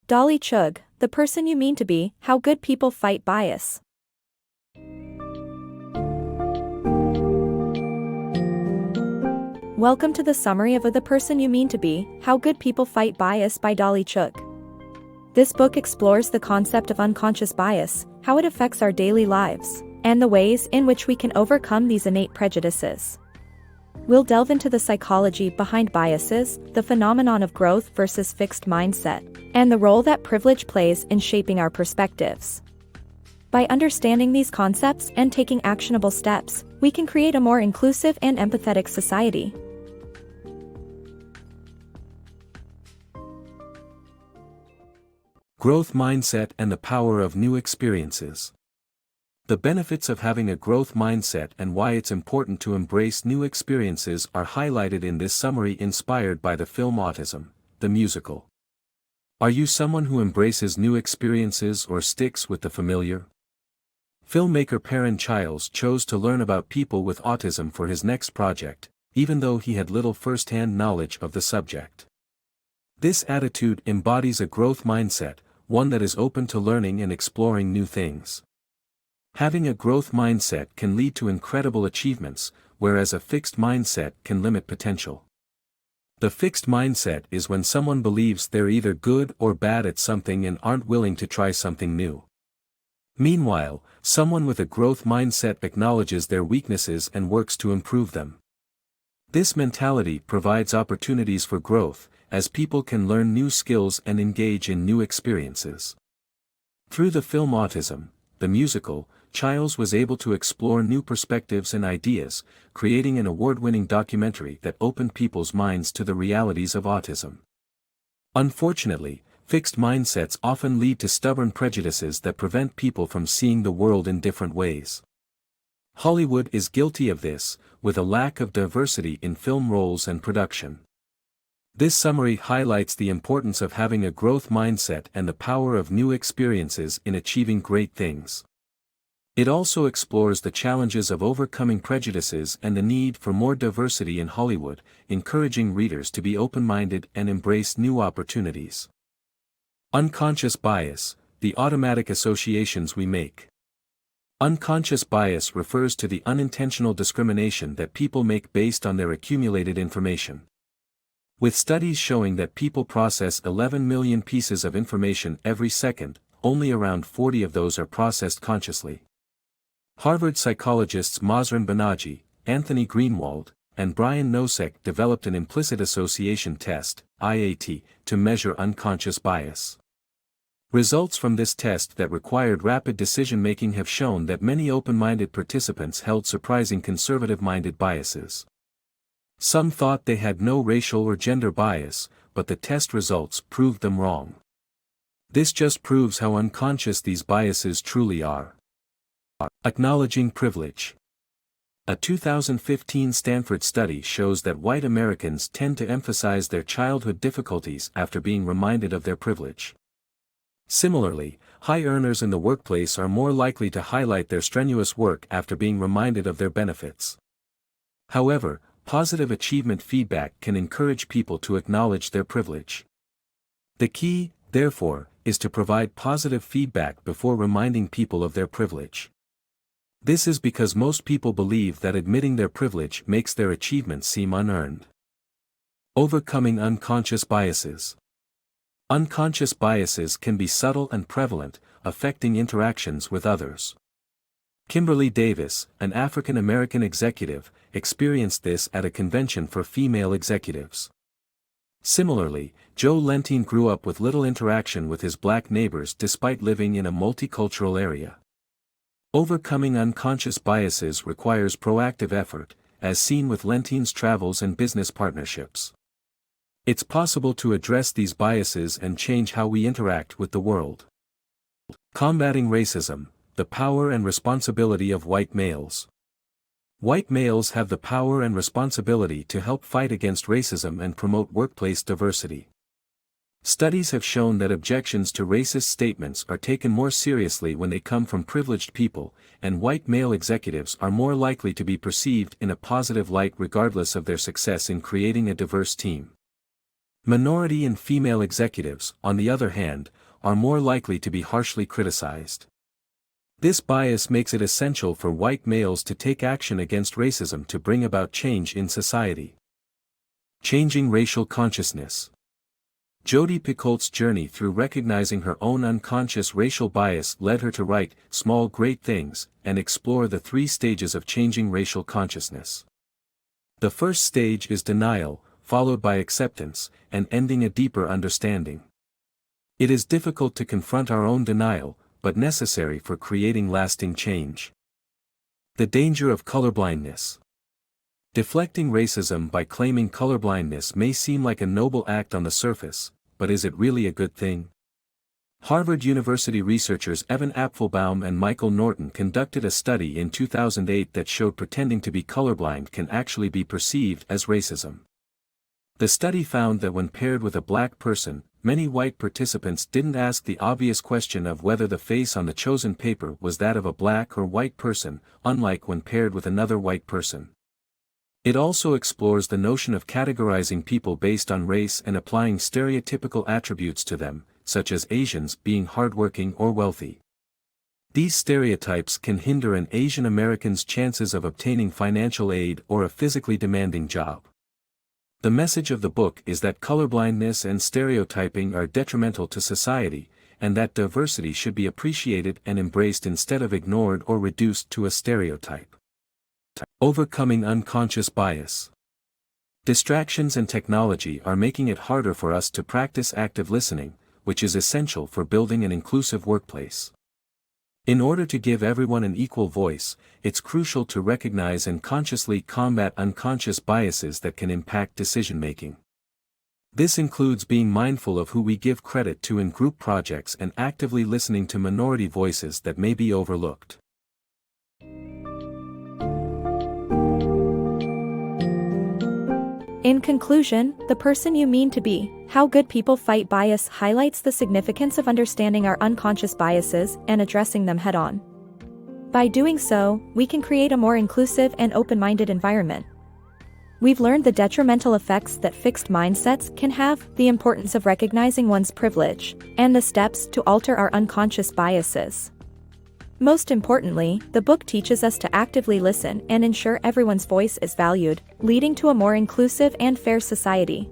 Dolly Chugh, The Person You Mean to Be, How Good People Fight Bias. Welcome to the summary of The Person You Mean to Be, How Good People Fight Bias by Dolly Chugh. This book explores the concept of unconscious bias, how it affects our daily lives, and the ways in which we can overcome these innate prejudices. We'll delve into the psychology behind biases, the phenomenon of growth versus fixed mindset, and the role that privilege plays in shaping our perspectives. By understanding these concepts and taking actionable steps, we can create a more inclusive and empathetic society. Growth mindset and the power of new experiences. The benefits of having a growth mindset and why it's important to embrace new experiences are highlighted in this summary inspired by the film Autism, the musical. Are you someone who embraces new experiences or sticks with the familiar? Filmmaker Perrin Childs chose to learn about people with autism for his next project, even though he had little first-hand knowledge of the subject. This attitude embodies a growth mindset, one that is open to learning and exploring new things. Having a growth mindset can lead to incredible achievements, whereas a fixed mindset can limit potential. The fixed mindset is when someone believes they're either good or bad at something and aren't willing to try something new. Meanwhile, someone with a growth mindset acknowledges their weaknesses and works to improve them. This mentality provides opportunities for growth, as people can learn new skills and engage in new experiences. Through the film Autism, the musical, Childs was able to explore new perspectives and ideas, creating an award-winning documentary that opened people's minds to the realities of autism. Unfortunately, fixed mindsets often lead to stubborn prejudices that prevent people from seeing the world in different ways. Hollywood is guilty of this, with a lack of diversity in film roles and production. This summary highlights the importance of having a growth mindset and the power of new experiences in achieving great things. It also explores the challenges of overcoming prejudices and the need for more diversity in Hollywood, encouraging readers to be open-minded and embrace new opportunities. Unconscious bias, the automatic associations we make. Unconscious bias refers to the unintentional discrimination that people make based on their accumulated information. With studies showing that people process 11 million pieces of information every second, only around 40 of those are processed consciously. Harvard psychologists Mazrin Banaji, Anthony Greenwald, and Brian Nosek developed an implicit association test, IAT, to measure unconscious bias. Results from this test that required rapid decision-making have shown that many open-minded participants held surprising conservative-minded biases. Some thought they had no racial or gender bias, but the test results proved them wrong. This just proves how unconscious these biases truly are. Acknowledging privilege. A 2015 Stanford study shows that white Americans tend to emphasize their childhood difficulties after being reminded of their privilege. Similarly, high earners in the workplace are more likely to highlight their strenuous work after being reminded of their benefits. However, positive achievement feedback can encourage people to acknowledge their privilege. The key, therefore, is to provide positive feedback before reminding people of their privilege. This is because most people believe that admitting their privilege makes their achievements seem unearned. Overcoming unconscious biases. Unconscious biases can be subtle and prevalent, affecting interactions with others. Kimberly Davis, an African American executive, experienced this at a convention for female executives. Similarly, Joe Lentine grew up with little interaction with his black neighbors despite living in a multicultural area. Overcoming unconscious biases requires proactive effort, as seen with Lentine's travels and business partnerships. It's possible to address these biases and change how we interact with the world. Combating racism, the power and responsibility of white males. White males have the power and responsibility to help fight against racism and promote workplace diversity. Studies have shown that objections to racist statements are taken more seriously when they come from privileged people, and white male executives are more likely to be perceived in a positive light regardless of their success in creating a diverse team. Minority and female executives, on the other hand, are more likely to be harshly criticized. This bias makes it essential for white males to take action against racism to bring about change in society. Changing racial consciousness. Jodi Picoult's journey through recognizing her own unconscious racial bias led her to write Small Great Things and explore the 3 stages of changing racial consciousness. The first stage is denial, followed by acceptance, and ending a deeper understanding. It is difficult to confront our own denial, but necessary for creating lasting change. The danger of colorblindness. Deflecting racism by claiming colorblindness may seem like a noble act on the surface, but is it really a good thing? Harvard University researchers Evan Apfelbaum and Michael Norton conducted a study in 2008 that showed pretending to be colorblind can actually be perceived as racism. The study found that when paired with a black person, many white participants didn't ask the obvious question of whether the face on the chosen paper was that of a black or white person, unlike when paired with another white person. It also explores the notion of categorizing people based on race and applying stereotypical attributes to them, such as Asians being hardworking or wealthy. These stereotypes can hinder an Asian American's chances of obtaining financial aid or a physically demanding job. The message of the book is that colorblindness and stereotyping are detrimental to society, and that diversity should be appreciated and embraced instead of ignored or reduced to a stereotype. Overcoming unconscious bias. Distractions and technology are making it harder for us to practice active listening, which is essential for building an inclusive workplace. In order to give everyone an equal voice, it's crucial to recognize and consciously combat unconscious biases that can impact decision-making. This includes being mindful of who we give credit to in group projects and actively listening to minority voices that may be overlooked. In conclusion, The Person You Mean to Be, How Good People Fight Bias highlights the significance of understanding our unconscious biases and addressing them head-on. By doing so, we can create a more inclusive and open-minded environment. We've learned the detrimental effects that fixed mindsets can have, the importance of recognizing one's privilege, and the steps to alter our unconscious biases. Most importantly, the book teaches us to actively listen and ensure everyone's voice is valued, leading to a more inclusive and fair society.